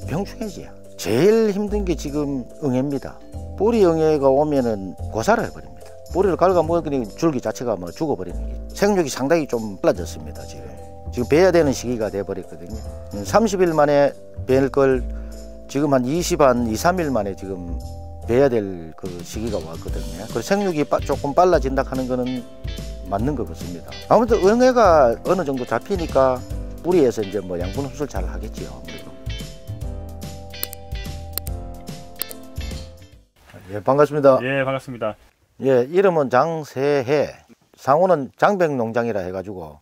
병충해지. 제일 힘든 게 지금 응애입니다. 뿌리 응애가 오면은 고사를 해버립니다. 뿌리를 갉아먹으니 줄기 자체가 뭐 죽어버리는 게 생육이 상당히 좀 빨라졌습니다. 지금 베야 되는 시기가 돼버렸거든요. 30일 만에 벨 걸 지금 한 2, 3일 만에 지금 베야 될 그 시기가 왔거든요. 그래서 생육이 조금 빨라진다 하는 거는 맞는 것 같습니다. 아무튼 응애가 어느 정도 잡히니까 뿌리에서 이제 뭐 양분 흡수를 잘 하겠지요. 아무래도. 예, 반갑습니다. 예, 반갑습니다. 예, 이름은 장세해. 상호는 장백농장이라 해가지고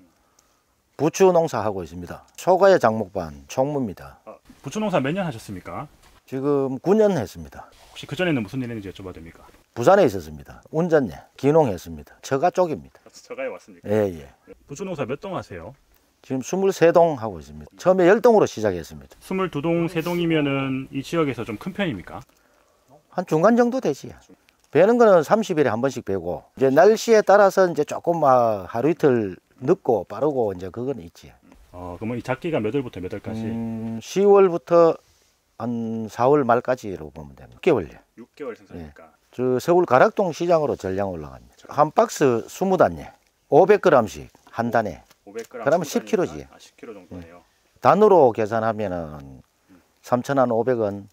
부추 농사하고 있습니다. 초가의 장목반 총무입니다. 부추 농사 몇 년 하셨습니까? 지금 9년 했습니다. 혹시 그전에는 무슨 일 했는지 여쭤봐도 됩니까? 부산에 있었습니다. 운전예, 기농했습니다. 처가 쪽입니다. 처가에 왔습니까? 예, 예. 부추 농사 몇 동 하세요? 지금 23동 하고 있습니다. 처음에 10동으로 시작했습니다. 22동, 3동이면은 이 지역에서 좀 큰 편입니까? 한 중간 정도 되지. 베는 거는 30일에 한 번씩 베고, 이제 날씨에 따라서 이제 조금 하루 이틀 늦고 빠르고 이제 그건 있지. 그러면 이 작기가 몇 월부터 몇 월까지? 10월부터 한 4월 말까지로 보면 됩니다. 6개월요. 6개월 생산입니까? 예. 저 서울 가락동 시장으로 전량 올라갑니다. 한 박스 20단에 500g씩 한 단에. 500g. 그러면 10kg지. 10kg 정도네요. 단으로 계산하면은 3,500원,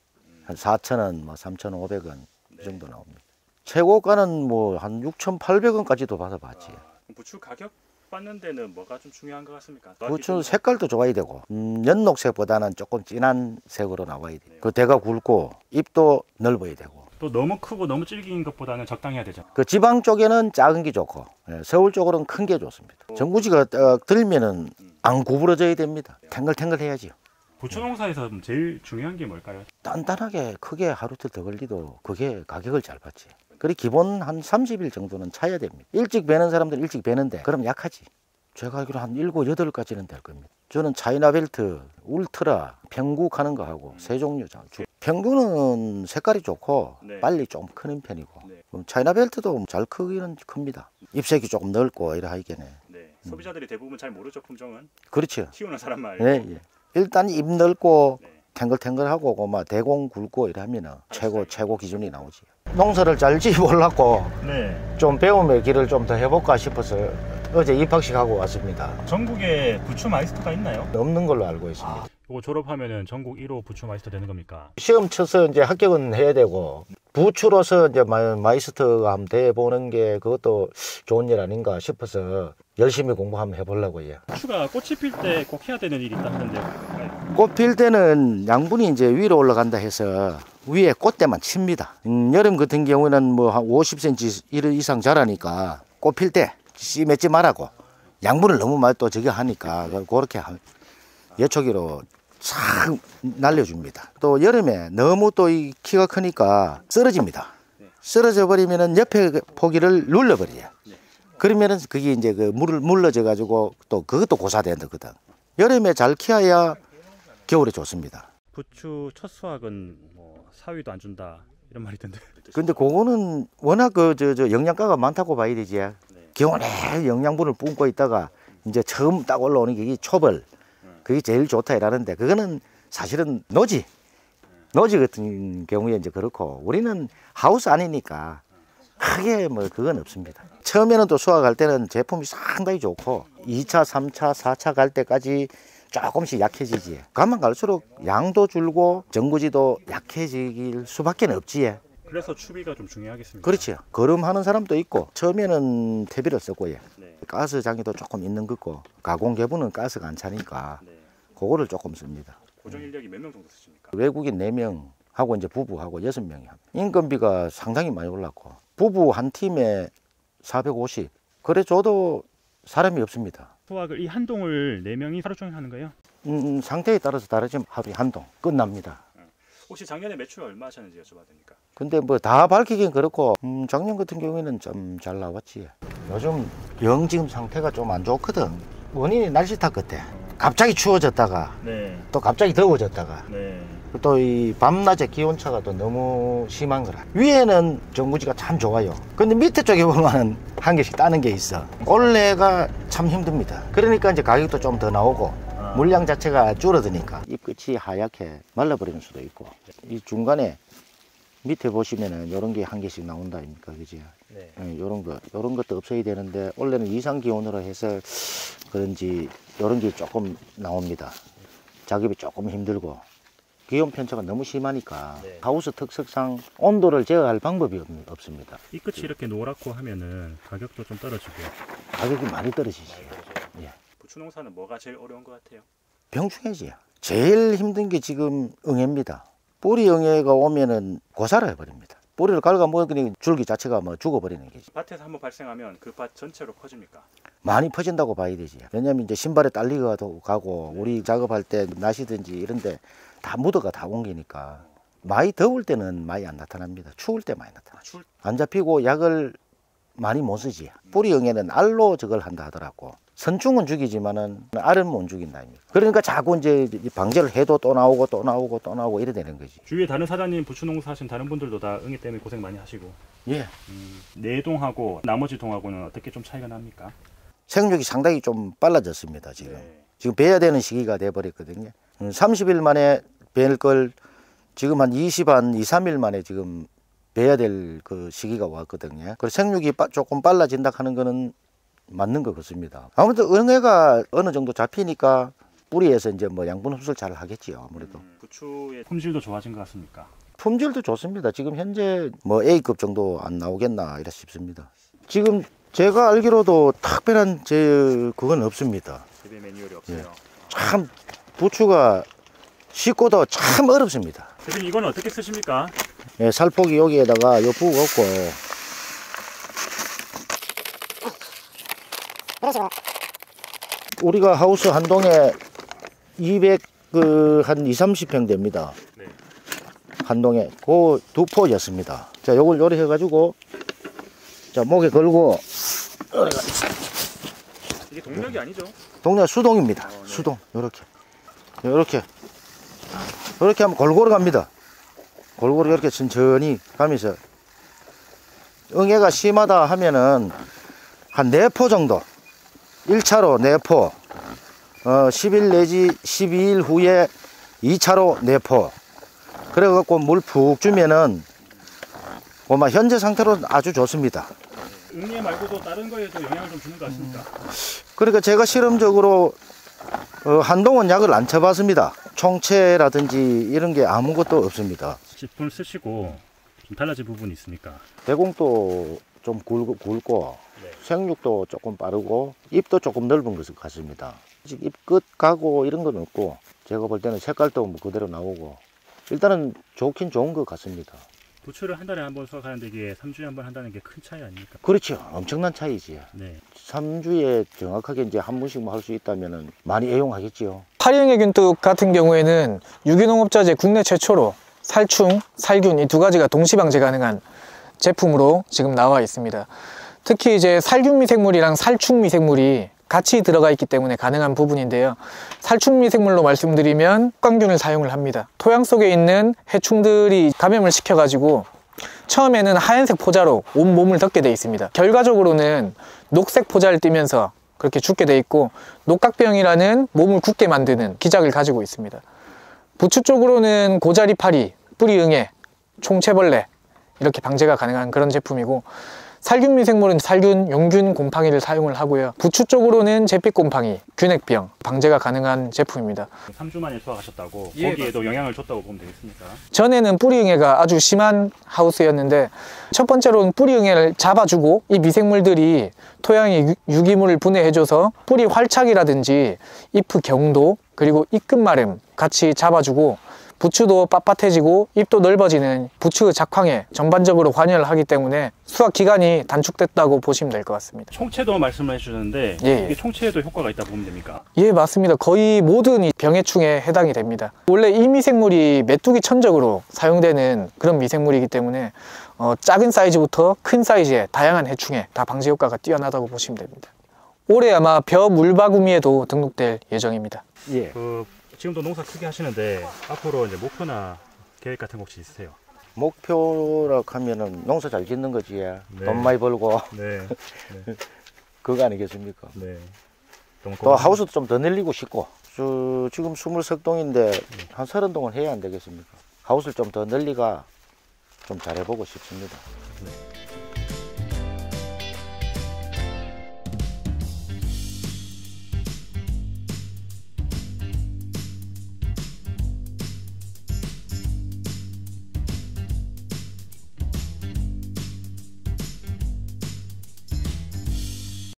한 4,000원, 뭐 3,500원 이 정도 나옵니다. 최고가는 뭐 한 6,800원까지도 받아봤지. 부추 가격 받는 데는 뭐가 좀 중요한 것 같습니까? 부추 색깔도 좋아야 되고, 연녹색보다는 조금 진한 색으로 나와야 돼. 그 대가 굵고 잎도 넓어야 되고. 또 너무 크고 너무 질긴 것보다는 적당해야 되죠. 그 지방 쪽에는 작은 게 좋고, 서울 쪽으로는 큰 게 좋습니다. 전구지가 딱 들면은 안 구부러져야 됩니다. 탱글탱글 해야지요. 부추 농사에서 제일 중요한 게 뭘까요? 단단하게 크게 하루 이틀 더 걸리도 그게 가격을 잘 받지. 그리고 기본 한 30일 정도는 차야 됩니다. 일찍 베는 사람들은 일찍 베는데 그럼 약하지. 제가 알기로 한 7, 8가지는 될 겁니다. 저는 차이나벨트, 울트라, 평국 하는 거 하고 세 종류. 평국은 색깔이 좋고 네. 빨리 좀 크는 편이고, 네. 차이나벨트도 잘 크기는 큽니다. 잎색이 조금 넓고 이래 하기에는. 네. 소비자들이 대부분 잘 모르죠, 품종은. 그렇죠. 키우는 사람 말고. 예, 예. 일단 잎 넓고 네. 탱글탱글하고 막 대공 굵고 이러면은 최고 기준이 나오지. 농사를 잘 지으려고 네. 좀 배움의 길을 좀 더 해볼까 싶어서 어제 입학식하고 왔습니다. 전국에 부추 마이스터가 있나요? 없는 걸로 알고 있습니다. 이거 졸업하면은 전국 1호 부추 마이스터 되는 겁니까? 시험 쳐서 이제 합격은 해야 되고, 부추로서 이제 마이스터가 한번 돼보는 게 그것도 좋은 일 아닌가 싶어서 열심히 공부 한번 해보려고 해요. 부추가 꽃이 필 때 꼭 해야 되는 일이 있다던데. 꽃 필 때는 양분이 이제 위로 올라간다 해서 위에 꽃대만 칩니다. 여름 같은 경우는 뭐 한 50cm 이상 자라니까 꽃 필 때 씨 맺지 말라고, 양분을 너무 많이 또 저기 하니까 그렇게 예초기로 싹 날려줍니다. 또 여름에 너무 또 이 키가 크니까 쓰러집니다. 쓰러져 버리면은 옆에 포기를 눌러버려요. 그러면은 그게 이제 그 물러져 가지고 또 그것도 고사되거든. 여름에 잘 키워야 겨울에 좋습니다. 부추 첫 수확은 뭐 사위도 안 준다 이런 말이 있던데. 근데 그거는 워낙 저 영양가가 많다고 봐야 되지. 기온에 영양분을 뿜고 있다가 이제 처음 딱 올라오는 게 초벌, 그게 제일 좋다 이라는데, 그거는 사실은 노지 같은 경우에 이제 그렇고, 우리는 하우스 아니니까 크게 뭐 그건 없습니다. 처음에는 또 수확할 때는 제품이 상당히 좋고 2차, 3차, 4차 갈 때까지 조금씩 약해지지. 가면 갈수록 양도 줄고 전구지도 약해질 수밖에 없지. 그래서 추비가 좀 중요하겠습니다. 그렇죠. 거름하는 사람도 있고, 처음에는 퇴비를 썼고요. 네. 가스 장애도 조금 있는 거고, 가공 개분은 가스가 안 차니까 네. 그거를 조금 씁니다. 고정 인력이 몇 명 정도 쓰십니까? 외국인 4명 하고 이제 부부하고 6명이 합니다. 인건비가 상당히 많이 올랐고, 부부 한 팀에 450. 그래 줘도 사람이 없습니다. 수확을 이 한 동을 4명이 하루 종일 하는 거예요? 상태에 따라서 다르지만 하루에 한 동 끝납니다. 혹시 작년에 매출 얼마 하셨는지 여쭤봐도 됩니까? 근데 뭐 다 밝히긴 그렇고, 작년 같은 경우에는 좀 잘 나왔지. 요즘 영 지금 상태가 좀 안 좋거든. 원인이 날씨 탓 같아. 갑자기 추워졌다가 네. 또 갑자기 더워졌다가 네. 또 이 밤낮의 기온차가 또 너무 심한 거라. 위에는 전구지가 참 좋아요. 근데 밑에 쪽에 보면 한 개씩 따는 게 있어. 올해가 참 힘듭니다. 그러니까 이제 가격도 좀 더 나오고 물량 자체가 줄어드니까 잎 끝이 하얗게 말라버리는 수도 있고, 이 중간에 밑에 보시면은 요런 게 한 개씩 나온다 아닙니까, 그지? 네. 요런 것도 없어야 되는데 원래는 이상 기온으로 해서 그런지 요런 게 조금 나옵니다. 작업이 조금 힘들고 기온 편차가 너무 심하니까 네. 하우스 특성상 온도를 제어할 방법이 없습니다. 이 끝이 이렇게 노랗고 하면은 가격도 좀 떨어지고. 가격이 많이 떨어지지. 예. 부추 농사는 뭐가 제일 어려운 것 같아요? 병충해지. 제일 힘든 게 지금 응애입니다. 뿌리 응애가 오면은 고사를 해버립니다. 뿌리를 갉아먹으니 줄기 자체가 뭐 죽어버리는 거지. 밭에서 한번 발생하면 그 밭 전체로 퍼집니까? 많이 퍼진다고 봐야 되지. 왜냐면 이제 신발에 딸리가 가고 우리 작업할 때 나시든지 이런데 다 묻어가 다 옮기니까. 많이 더울 때는 많이 안 나타납니다. 추울 때 많이 나타나. 안 잡히고 약을 많이 못 쓰지. 뿌리 응애는 알로 저걸 한다 하더라고. 선충은 죽이지만은 알은 못 죽인다 아닙니까? 그러니까 자꾸 이제 방제를 해도 또 나오고 또 나오고 또 나오고 이래 되는 거지. 주위에 다른 사장님 부추 농사 하신 다른 분들도 다 응애 때문에 고생 많이 하시고. 예. 네 동하고 나머지 동하고는 어떻게 좀 차이가 납니까? 생육이 상당히 좀 빨라졌습니다, 지금. 네. 지금 베야 되는 시기가 돼 버렸거든요. 30일 만에 벨 걸 지금 한 2, 3일 만에 지금 베야 될 그 시기가 왔거든요. 그래서 생육이 조금 빨라진다 하는 거는 맞는 것 같습니다. 아무튼 응애가 어느 정도 잡히니까 뿌리에서 이제 뭐 양분 흡수를 잘 하겠지요, 아무래도. 부추의 품질도 좋아진 것 같습니까? 품질도 좋습니다. 지금 현재 뭐 A급 정도 안 나오겠나 이래 싶습니다. 지금 제가 알기로도 특별한 그건 없습니다. 재배 매뉴얼이 없어요. 예. 참 부추가 쉽고도 참 어렵습니다. 대표님 이건 어떻게 쓰십니까? 예, 살포기 여기에다가 요 부고 얹고 우리가 하우스 한 동에 200 한 2, 30평 됩니다. 네. 한 동에 그 두 포였습니다. 자, 요걸 요리 해가지고 자 목에 걸고 이게 동력이 아니죠? 동네 수동입니다. 네. 수동 요렇게 하면 골고루 갑니다. 골고루 이렇게 천천히 가면서 응애가 심하다 하면은 한 4포 정도 1차로 4포 10일 내지 12일 후에 2차로 4포 그래갖고 물 푹 주면은 고마 현재 상태로는 아주 좋습니다. 응애 말고도 다른 거에도 영향을 좀 주는 것 같습니까? 그러니까 제가 실험적으로 한동안 약을 안 쳐봤습니다. 총체라든지 이런 게 아무것도 없습니다. 10분 쓰시고 좀 달라진 부분이 있습니까? 대공도 좀 굵고 네. 생육도 조금 빠르고 잎도 조금 넓은 것 같습니다. 잎 끝 가고 이런 건 없고 제가 볼 때는 색깔도 뭐 그대로 나오고 일단은 좋긴 좋은 것 같습니다. 부추를 한 달에 한 번 수확하는데 이게 3주에 한 번 한다는 게 큰 차이 아닙니까? 그렇죠. 엄청난 차이지. 네. 3주에 3주에 정확하게 이제 한 번씩 할 수 있다면은 많이 애용하겠지요. 파리응애 균뚝 같은 경우에는 유기농업자재 국내 최초로 살충, 살균 이 두 가지가 동시 방제 가능한 제품으로 지금 나와 있습니다. 특히 이제 살균 미생물이랑 살충 미생물이 같이 들어가 있기 때문에 가능한 부분인데요. 살충 미생물로 말씀드리면 흑광균을 사용을 합니다. 토양 속에 있는 해충들이 감염을 시켜가지고 처음에는 하얀색 포자로 온 몸을 덮게 되어 있습니다. 결과적으로는 녹색 포자를 띠면서 그렇게 죽게 되어 있고 녹각병이라는 몸을 굳게 만드는 기작을 가지고 있습니다. 부추 쪽으로는 고자리파리, 뿌리응애, 총체벌레 이렇게 방제가 가능한 그런 제품이고 살균 미생물은 살균, 용균, 곰팡이를 사용을 하고요. 부추 쪽으로는 잿빛곰팡이, 균핵병 방제가 가능한 제품입니다. 3주 만에 수확하셨다고 예, 거기에도 영향을 줬다고 보면 되겠습니까? 전에는 뿌리응애가 아주 심한 하우스였는데 첫 번째로는 뿌리응애를 잡아주고 이 미생물들이 토양에 유기물을 분해해줘서 뿌리 활착이라든지 잎의 경도 그리고 잎끝 마름 같이 잡아주고 부추도 빳빳해지고 잎도 넓어지는 부추의 작황에 전반적으로 관여를 하기 때문에 수확 기간이 단축됐다고 보시면 될 것 같습니다. 총체도 말씀을 해주셨는데 예. 이게 총체에도 효과가 있다 보면 됩니까? 예, 맞습니다. 거의 모든 병해충에 해당이 됩니다. 원래 이 미생물이 메뚜기 천적으로 사용되는 그런 미생물이기 때문에 작은 사이즈부터 큰 사이즈의 다양한 해충에 다 방제 효과가 뛰어나다고 보시면 됩니다. 올해 아마 벼 물바구미에도 등록될 예정입니다. 예. 지금도 농사 크게 하시는데 앞으로 이제 목표나 계획 같은 거 혹시 있으세요? 목표라 하면은 농사 잘 짓는 거지. 네. 돈 많이 벌고 네. 그거 아니겠습니까? 네. 또 하우스도 좀 더 늘리고 싶고 지금 20석동인데 한 30동은 해야 안 되겠습니까? 하우스를 좀 더 널리가 좀 잘해보고 싶습니다. 네.